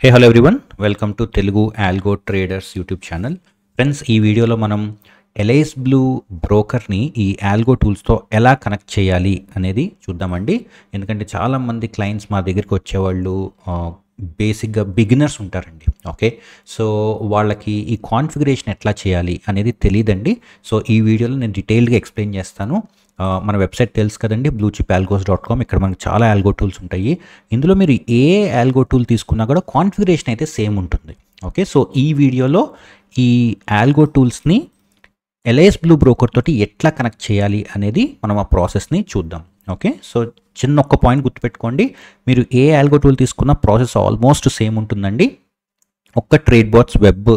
Hey hello everyone, welcome to Telugu algo traders YouTube channel. Friends, ఈ వీడియోలో మనం allies blue బ్రోకర్ని ఈ ఆల్గో టూల్స్తో ఎలా కనెక్ట్ చేయాలి అనేది చూద్దామండి. ఎందుకంటే చాలామంది క్లయింట్స్ మా దగ్గరికి వచ్చేవాళ్ళు బేసిక్గా బిగినర్స్ ఉంటారండి. ఓకే, సో వాళ్ళకి ఈ కాన్ఫిగరేషన్ ఎట్లా చేయాలి అనేది తెలియదండి. సో ఈ వీడియోలో నేను డీటెయిల్గా ఎక్స్ప్లెయిన్ చేస్తాను. మన వెబ్సైట్ తెలుసు కదండి, bluechipalgos.com. ఇక్కడ మనకు చాలా ఆల్గో టూల్స్ ఉంటాయి. ఇందులో మీరు ఏ ఆల్గో టూల్ తీసుకున్నా కూడా కాన్ఫిగరేషన్ అయితే సేమ్ ఉంటుంది. ఓకే, సో ఈ వీడియోలో ఈ ఆల్గో టూల్స్ని ఎలైస్ బ్లూ బ్రోకర్ తోటి ఎట్లా కనెక్ట్ చేయాలి అనేది మనం ఆ ప్రాసెస్ని చూద్దాం. ఓకే, సో చిన్న ఒక్క పాయింట్ గుర్తుపెట్టుకోండి, మీరు ఏ ఆల్గో టూల్ తీసుకున్న ప్రాసెస్ ఆల్మోస్ట్ సేమ్ ఉంటుందండి. ఒక్క ట్రేడ్ బాట్స్ వెబ్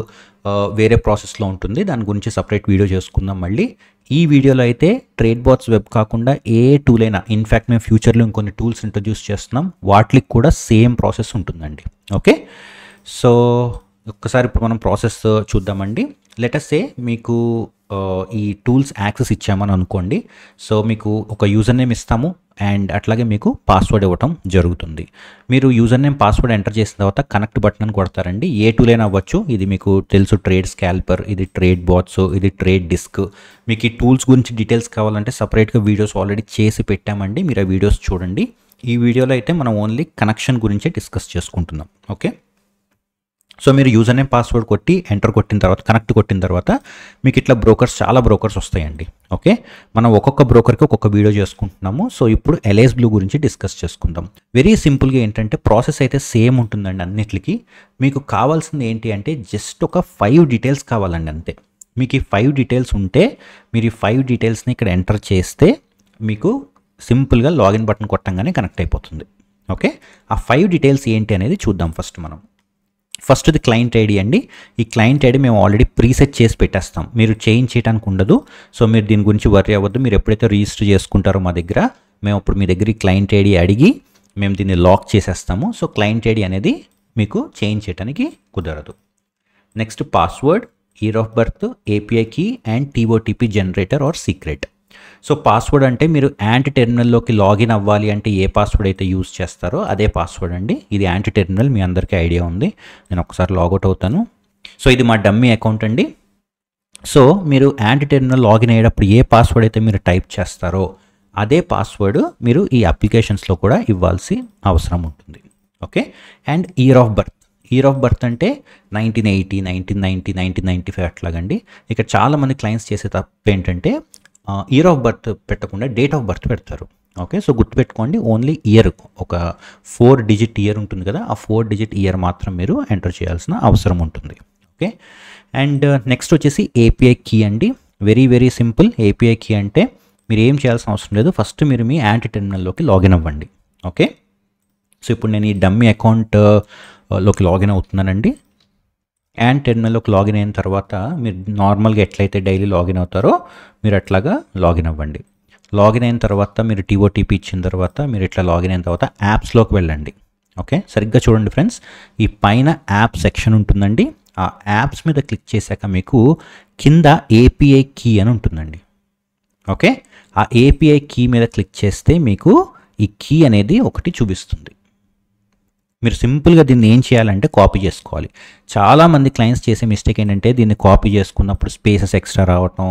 వేరే ప్రాసెస్లో ఉంటుంది, దాని గురించి సపరేట్ వీడియో చేసుకుందాం. మళ్ళీ ఈ వీడియోలో అయితే ట్రేడ్ బాట్స్ వెబ్ కాకుండా ఏ టూల్ అయినా, ఇన్ఫ్యాక్ట్ మేము ఫ్యూచర్లో ఇంకొన్ని టూల్స్ ఇంట్రడ్యూస్ చేస్తున్నాం, వాటికి కూడా సేమ్ ప్రాసెస్ ఉంటుందండి. ఓకే, సో ఒక్కసారి ఇప్పుడు మనం ప్రాసెస్ చూద్దామండి. లెటస్ సే మీకు ఈ టూల్స్ యాక్సెస్ ఇచ్చామని అనుకోండి. సో మీకు ఒక యూజర్ నేమ్ ఇస్తాము అండ్ అట్లాగే మీకు పాస్వర్డ్ ఇవ్వటం జరుగుతుంది. మీరు యూజర్ నేమ్ పాస్వర్డ్ ఎంటర్ చేసిన తర్వాత కనెక్ట్ బటన్ అని కొడతారండి. ఏ టూల్ అయినా అవ్వచ్చు, ఇది మీకు తెలుసు ట్రేడ్ స్కాల్పర్, ఇది ట్రేడ్ బాట్స్, ఇది ట్రేడ్ డిస్క్. మీకు ఈ టూల్స్ గురించి డీటెయిల్స్ కావాలంటే సపరేట్గా వీడియోస్ ఆల్రెడీ చేసి పెట్టామండి, మీరు ఆ వీడియోస్ చూడండి. ఈ వీడియోలో అయితే మనం ఓన్లీ కనెక్షన్ గురించే డిస్కస్ చేసుకుంటున్నాం. ఓకే, సో మీరు యూజర్ నేమ్ పాస్వర్డ్ కొట్టి ఎంటర్ కొట్టిన తర్వాత, కనెక్ట్ కొట్టిన తర్వాత మీకు ఇట్లా చాలా బ్రోకర్స్ వస్తాయండి. ఓకే, మనం ఒక్కొక్క బ్రోకర్కి ఒక్కొక్క వీడియో చేసుకుంటున్నాము. సో ఇప్పుడు ఎలైస్ బ్లూ గురించి డిస్కస్ చేసుకుందాం. వెరీ సింపుల్గా ఏంటంటే ప్రాసెస్ అయితే సేమ్ ఉంటుందండి అన్నిటికీ. మీకు కావాల్సింది ఏంటి అంటే జస్ట్ ఒక 5 డీటెయిల్స్ కావాలండి, అంతే. మీకు ఈ 5 డీటెయిల్స్ ఉంటే మీరు ఈ 5 డీటెయిల్స్ని ఇక్కడ ఎంటర్ చేస్తే మీకు సింపుల్గా లాగిన్ బటన్ కొట్టంగానే కనెక్ట్ అయిపోతుంది. ఓకే, ఆ 5 డీటెయిల్స్ ఏంటి అనేది చూద్దాం. ఫస్ట్ది క్లయింట్ ఐడి అండి. ఈ క్లయింట్ ఐడి మేము ఆల్రెడీ ప్రీసెట్ చేసి పెట్టేస్తాం, మీరు చేంజ్ చేయడానికి ఉండదు. సో మీరు దీని గురించి వర్రీ అవ్వద్దు. మీరు ఎప్పుడైతే రిజిస్టర్ చేసుకుంటారో మా దగ్గర, మేము అప్పుడు మీ దగ్గర క్లయింట్ ఐడి అడిగి మేము దీన్ని లాక్ చేసేస్తాము. సో క్లయింట్ ఐడి అనేది మీకు చేంజ్ చేయడానికి కుదరదు. Next password, year of birth, API key and TOTP generator or secret. So password అంటే మీరు యాంటీ టెర్మినల్లోకి లాగిన్ అవ్వాలి అంటే ఏ పాస్వర్డ్ అయితే యూజ్ చేస్తారో అదే పాస్వర్డ్ అండి. ఇది యాంటీ టెర్మినల్, మీ అందరికీ ఐడియా ఉంది. నేను ఒకసారి లాగౌట్ అవుతాను. సో ఇది మా డమ్మీ అకౌంట్ అండి. సో మీరు యాంటీ టెర్మినల్ లాగిన్ అయ్యేటప్పుడు ఏ పాస్వర్డ్ అయితే మీరు టైప్ చేస్తారో అదే పాస్వర్డ్ మీరు ఈ అప్లికేషన్స్లో కూడా ఇవ్వాల్సి అవసరం ఉంటుంది. Okay, and year of birth అంటే 1980, 1990, 1995 అట్లాగండి. ఇక్కడ చాలామంది క్లయింట్స్ చేసే తప్పు ఏంటంటే ఇయర్ ఆఫ్ బర్త్ పెట్టకుండా డేట్ ఆఫ్ బర్త్ పెడతారు. ఓకే, సో గుర్తుపెట్టుకోండి, ఓన్లీ ఇయర్, ఒక 4 డిజిట్ ఇయర్ ఉంటుంది కదా, ఆ 4 డిజిట్ ఇయర్ మాత్రం మీరు ఎంటర్ చేయాల్సిన అవసరం ఉంటుంది. ఓకే, అండ్ నెక్స్ట్ వచ్చేసి ఏపీఐ కీ అండి. Very very simple. API key అంటే మీరు ఏం చేయాల్సిన అవసరం లేదు, ఫస్ట్ మీరు మీ యాంటీ టెర్మినల్లోకి లాగిన్ అవ్వండి. ఓకే, సో ఇప్పుడు నేను ఈ డమ్మీ అకౌంట్లోకి లాగిన్ అవుతున్నానండి. యాంటీ టెర్మినల్లోకి లాగిన్ అయిన తర్వాత మీరు నార్మల్గా ఎట్లయితే డైలీ లాగిన్ అవుతారో మీరు అట్లాగా లాగిన్ అవ్వండి. లాగిన్ అయిన తర్వాత మీరు టీఓటీపీ ఇచ్చిన తర్వాత మీరు ఇట్లా లాగిన్ అయిన తర్వాత యాప్స్లోకి వెళ్ళండి. ఓకే, సరిగ్గా చూడండి ఫ్రెండ్స్, ఈ పైన యాప్ సెక్షన్ ఉంటుందండి. ఆ యాప్స్ మీద క్లిక్ చేశాక మీకు కింద ఏపీఐ కీ అని ఉంటుందండి. ఓకే, ఆ ఏపీఐ కీ మీద క్లిక్ చేస్తే మీకు ఈ కీ అనేది ఒకటి చూపిస్తుంది. మీరు సింపుల్గా దీన్ని ఏం చేయాలంటే కాపీ చేసుకోవాలి. చాలామంది క్లయింట్స్ చేసే మిస్టేక్ ఏంటంటే దీన్ని కాపీ చేసుకున్నప్పుడు స్పేసెస్ ఎక్స్ట్రా రావటం,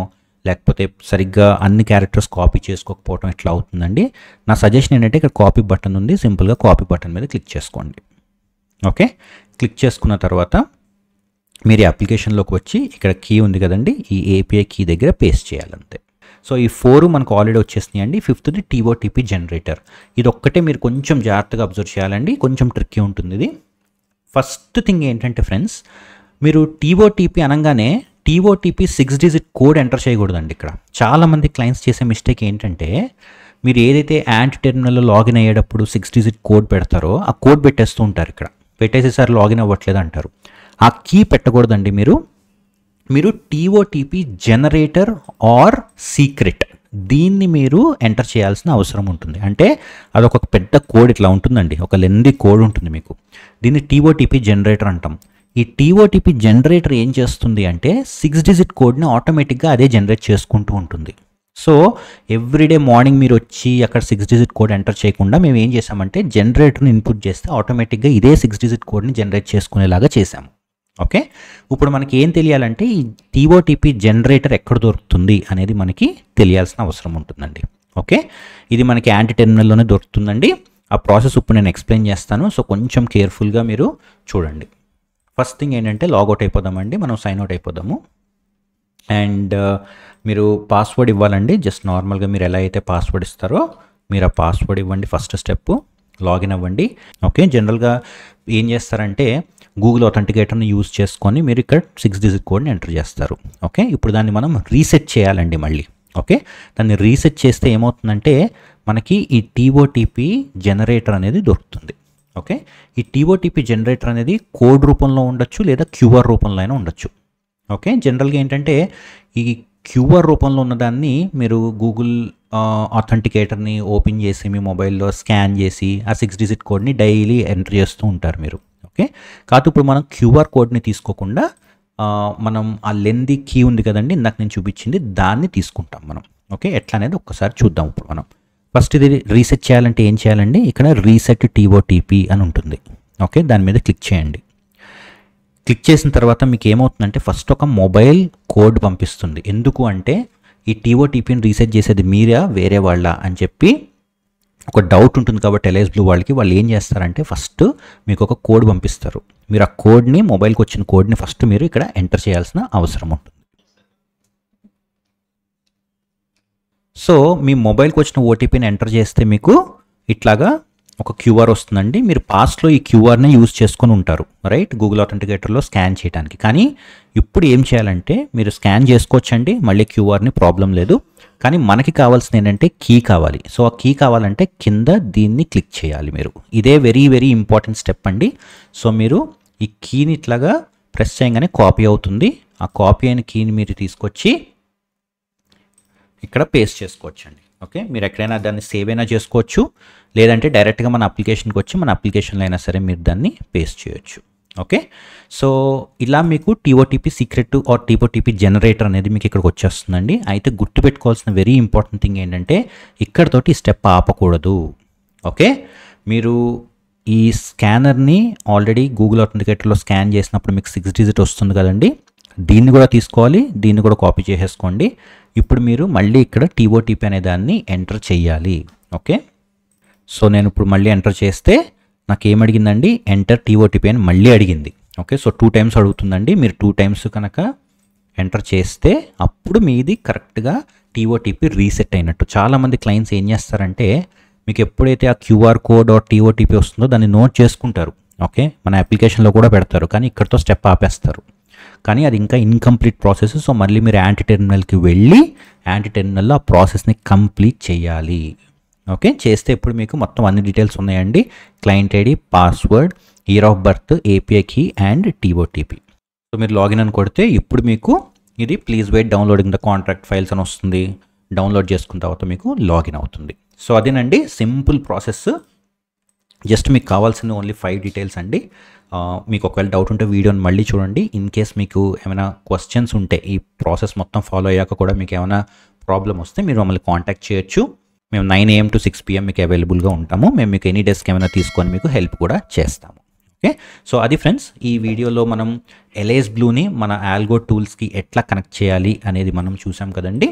లేకపోతే సరిగ్గా అన్ని క్యారెక్టర్స్ కాపీ చేసుకోకపోవటం ఇట్లా అవుతుందండి. నా సజెషన్ ఏంటంటే ఇక్కడ కాపీ బటన్ ఉంది, సింపుల్గా కాపీ బటన్ మీద క్లిక్ చేసుకోండి. ఓకే, క్లిక్ చేసుకున్న తర్వాత మీరు ఈ అప్లికేషన్లోకి వచ్చి ఇక్కడ కీ ఉంది కదండి, ఈ ఏపీఐ కీ దగ్గర పేస్ట్ చేయాలంతే. సో ఈ 4 మనకు ఆల్రెడీ వచ్చేసినాయి అండి. 5th టీఓటీపీ generator. ఇది ఒక్కటే మీరు కొంచెం జాగ్రత్తగా అబ్జర్వ్ చేయాలండి, కొంచెం ట్రిక్కీ ఉంటుంది ఇది. ఫస్ట్ థింగ్ ఏంటంటే ఫ్రెండ్స్, మీరు టీఓటీపీ అనగానే టీఓటీపీ 6 డిజిట్ కోడ్ ఎంటర్ చేయకూడదండి. ఇక్కడ చాలామంది క్లయింట్స్ చేసే మిస్టేక్ ఏంటంటే మీరు ఏదైతే యాంటీ టెర్మినల్లో లాగిన్ అయ్యేటప్పుడు 6 డిజిట్ కోడ్ పెడతారో ఆ కోడ్ పెట్టేస్తూ ఉంటారు. ఇక్కడ పెట్టేసేసారి లాగిన్ అవ్వట్లేదు అంటారు. ఆ కీ పెట్టకూడదండి. మీరు టీఓటీపీ జనరేటర్ ఆర్ సీక్రెట్ దీన్ని మీరు ఎంటర్ చేయాల్సిన అవసరం ఉంటుంది. అంటే అదొక పెద్ద కోడ్ ఇట్లా ఉంటుందండి, ఒక లెందీ కోడ్ ఉంటుంది మీకు. దీన్ని టీఓటీపీ జనరేటర్ అంటాం. ఈ టీఓటీపీ జనరేటర్ ఏం చేస్తుంది అంటే 6 డిజిట్ కోడ్ని ఆటోమేటిక్గా అదే జనరేట్ చేసుకుంటూ ఉంటుంది. సో ఎవ్రీడే మార్నింగ్ మీరు వచ్చి అక్కడ 6 డిజిట్ కోడ్ ఎంటర్ చేయకుండా మేము ఏం చేసామంటే జనరేటర్ని ఇన్పుట్ చేస్తే ఆటోమేటిక్గా ఇదే 6 డిజిట్ కోడ్ని జనరేట్ చేసుకునేలాగా చేసాము. ఓకే, ఇప్పుడు మనకి ఏం తెలియాలంటే ఈ టీఓటీపీ జనరేటర్ ఎక్కడ దొరుకుతుంది అనేది మనకి తెలియాల్సిన అవసరం ఉంటుందండి. ఓకే, ఇది మనకి యాంటీ టెర్మినల్లోనే దొరుకుతుందండి. ఆ ప్రాసెస్ ఇప్పుడు నేను ఎక్స్ప్లెయిన్ చేస్తాను. సో కొంచెం కేర్ఫుల్గా మీరు చూడండి. ఫస్ట్ థింగ్ ఏంటంటే లాగౌట్ అయిపోదామండి, మనం సైన్ అవుట్ అయిపోదాము. అండ్ మీరు పాస్వర్డ్ ఇవ్వాలండి. జస్ట్ నార్మల్గా మీరు ఎలా అయితే పాస్వర్డ్ ఇస్తారో మీరు ఆ పాస్వర్డ్ ఇవ్వండి. ఫస్ట్ స్టెప్ లాగిన్ అవ్వండి. ఓకే, జనరల్గా ఏం చేస్తారంటే గూగుల్ అథెంటికేటర్ని యూజ్ చేసుకొని మీరు ఇక్కడ 6 డిజిట్ కోడ్ని ఎంటర్ చేస్తారు. ఓకే, ఇప్పుడు దాన్ని మనం రీసెట్ చేయాలండి మళ్ళీ. ఓకే, దాన్ని రీసెట్ చేస్తే ఏమవుతుందంటే మనకి ఈ టీఓటీపీ జనరేటర్ అనేది దొరుకుతుంది. ఓకే, ఈ టీఓటీపీ జనరేటర్ అనేది కోడ్ రూపంలో ఉండొచ్చు లేదా క్యూఆర్ రూపంలో అయినా ఉండొచ్చు. ఓకే, జనరల్గా ఏంటంటే ఈ క్యూఆర్ రూపంలో ఉన్నదాన్ని మీరు గూగుల్ అథెంటికేటర్ని ఓపెన్ చేసి మీ మొబైల్లో స్కాన్ చేసి ఆ 6 డిజిట్ కోడ్ని డైలీ ఎంటర్ చేస్తూ ఉంటారు మీరు. ఓకే, కాదు ఇప్పుడు మనం క్యూఆర్ కోడ్ని తీసుకోకుండా మనం ఆ లెంది కీ ఉంది కదండి ఇందాక నేను చూపించింది, దాన్ని తీసుకుంటాం మనం. ఓకే, ఎట్లా అనేది ఒక్కసారి చూద్దాం. ఇప్పుడు మనం ఫస్ట్ ఇది రీసెట్ చేయాలంటే ఏం చేయాలండి, ఇక్కడ రీసెట్ టీఓటీపీ అని ఉంటుంది. ఓకే, దాని మీద క్లిక్ చేయండి. క్లిక్ చేసిన తర్వాత మీకు ఏమవుతుందంటే ఫస్ట్ ఒక మొబైల్ కోడ్ పంపిస్తుంది. ఎందుకు అంటే ఈ టీఓటీపీని రీసెట్ చేసేది మీరా వేరే వాళ్ళ అని చెప్పి ఒక డౌట్ ఉంటుంది కాబట్టి ఎల్ఐఎస్ బ్లూ వాళ్ళకి వాళ్ళు ఏం చేస్తారంటే ఫస్ట్ మీకు ఒక కోడ్ పంపిస్తారు. మీరు ఆ కోడ్ని మొబైల్కి వచ్చిన కోడ్ని ఫస్ట్ మీరు ఇక్కడ ఎంటర్ చేయాల్సిన అవసరం ఉంటుంది. సో మీ మొబైల్కి వచ్చిన ఓటీపీని ఎంటర్ చేస్తే మీకు ఇట్లాగా ఒక క్యూఆర్ వస్తుందండి. మీరు పాస్ట్లో ఈ క్యూఆర్ని యూజ్ చేసుకొని ఉంటారు, రైట్, గూగుల్ అథెంటికేటర్లో స్కాన్ చేయడానికి. కానీ ఇప్పుడు ఏం చేయాలంటే మీరు స్కాన్ చేసుకోవచ్చండి మళ్ళీ క్యూఆర్ని, ప్రాబ్లం లేదు. కానీ మనకి కావాల్సింది ఏంటంటే కీ కావాలి. సో ఆ కీ కావాలంటే కింద దీన్ని క్లిక్ చేయాలి మీరు. ఇదే వెరీ వెరీ ఇంపార్టెంట్ స్టెప్ అండి. సో మీరు ఈ కీని ఇట్లాగా ప్రెస్ చేయగానే కాపీ అవుతుంది. ఆ కాపీ అయిన కీని మీరు తీసుకొచ్చి ఇక్కడ పేస్ట్ చేసుకోవచ్చండి. ఓకే, మీరు ఎక్కడైనా దాన్ని సేవ్ అయినా చేసుకోవచ్చు, లేదంటే డైరెక్ట్గా మన అప్లికేషన్కి వచ్చి మన అప్లికేషన్లో అయినా సరే మీరు దాన్ని పేస్ట్ చేయొచ్చు. ఓకే, సో ఇలా మీకు టీఓటీపీ సీక్రెట్ ఆర్ టీఓటీపీ జనరేటర్ అనేది మీకు ఇక్కడికి వచ్చేస్తుందండి. అయితే గుర్తుపెట్టుకోవాల్సిన వెరీ ఇంపార్టెంట్ థింగ్ ఏంటంటే ఇక్కడతోటి స్టెప్ ఆపకూడదు. ఓకే, మీరు ఈ స్కానర్ని ఆల్రెడీ గూగుల్ అథెంటికేటర్లో స్కాన్ చేసినప్పుడు మీకు 6 డిజిట్ వస్తుంది కదండి, దీన్ని కూడా తీసుకోవాలి, దీన్ని కూడా కాపీ చేసేసుకోండి. ఇప్పుడు మీరు మళ్ళీ ఇక్కడ టీఓటీపీ అనే దాన్ని ఎంటర్ చేయాలి. ఓకే, సో నేను ఇప్పుడు మళ్ళీ ఎంటర్ చేస్తే నాకు ఏమడిగిందండి, ఎంటర్ టీఓటీపీ అని మళ్ళీ అడిగింది. ఓకే, సో 2 టైమ్స్ అడుగుతుందండి. మీరు 2 టైమ్స్ కనుక ఎంటర్ చేస్తే అప్పుడు మీది కరెక్ట్గా టీఓటీపీ రీసెట్ అయినట్టు. చాలామంది క్లయింట్స్ ఏం చేస్తారంటే మీకు ఎప్పుడైతే ఆ క్యూఆర్ కోడ్ ఆర్ టీఓటీపీ వస్తుందో దాన్ని నోట్ చేసుకుంటారు. ఓకే, మన అప్లికేషన్లో కూడా పెడతారు, కానీ ఇక్కడితో స్టెప్ ఆపేస్తారు. కానీ అది ఇంకా ఇన్కంప్లీట్ ప్రాసెస్. సో మళ్ళీ మీరు యాంటీ టెర్మినల్కి వెళ్ళి యాంటీ టెర్మినల్లో ఆ ప్రాసెస్ని కంప్లీట్ చేయాలి. ఓకే, చేస్తే ఇప్పుడు మీకు మొత్తం అన్ని డీటెయిల్స్ ఉన్నాయండి. Client ID, password, year of birth, API key and TOTP. So మీరు లాగిన్ అని కొడితే ఇప్పుడు మీకు ఇది please wait downloading the contract files అని వస్తుంది. డౌన్లోడ్ చేసుకున్న తర్వాత మీకు లాగిన్ అవుతుంది. సో అదేనండి సింపుల్ ప్రాసెస్. జస్ట్ మీకు కావాల్సిన ఓన్లీ 5 డీటెయిల్స్ అండి. మీకు ఒకవేళ డౌట్ ఉంటే వీడియోని మళ్ళీ చూడండి. ఇన్ కేస్ మీకు ఏమైనా క్వశ్చన్స్ ఉంటే ఈ ప్రాసెస్ మొత్తం ఫాలో అయ్యాక కూడా మీకు ఏమైనా ప్రాబ్లం వస్తే మీరు మమ్మల్ని కాంటాక్ట్ చేయొచ్చు. మేము 9 AM to 6 PM మీకు అవైలబుల్గా ఉంటాము. మేము మీకు ఎనీ డెస్క్ ఏమైనా తీసుకొని మీకు హెల్ప్ కూడా చేస్తాము. ఓకే, సో అది ఫ్రెండ్స్, ఈ వీడియోలో మనం ఎల్ఐఎస్ బ్లూని మన ఆల్గో టూల్స్కి ఎట్లా కనెక్ట్ చేయాలి అనేది మనం చూసాం కదండి.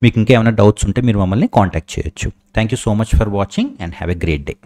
మీకు ఇంకా ఏమైనా డౌట్స్ ఉంటే మీరు మమ్మల్ని కాంటాక్ట్ చేయొచ్చు. Thank you so much for watching and have a great day.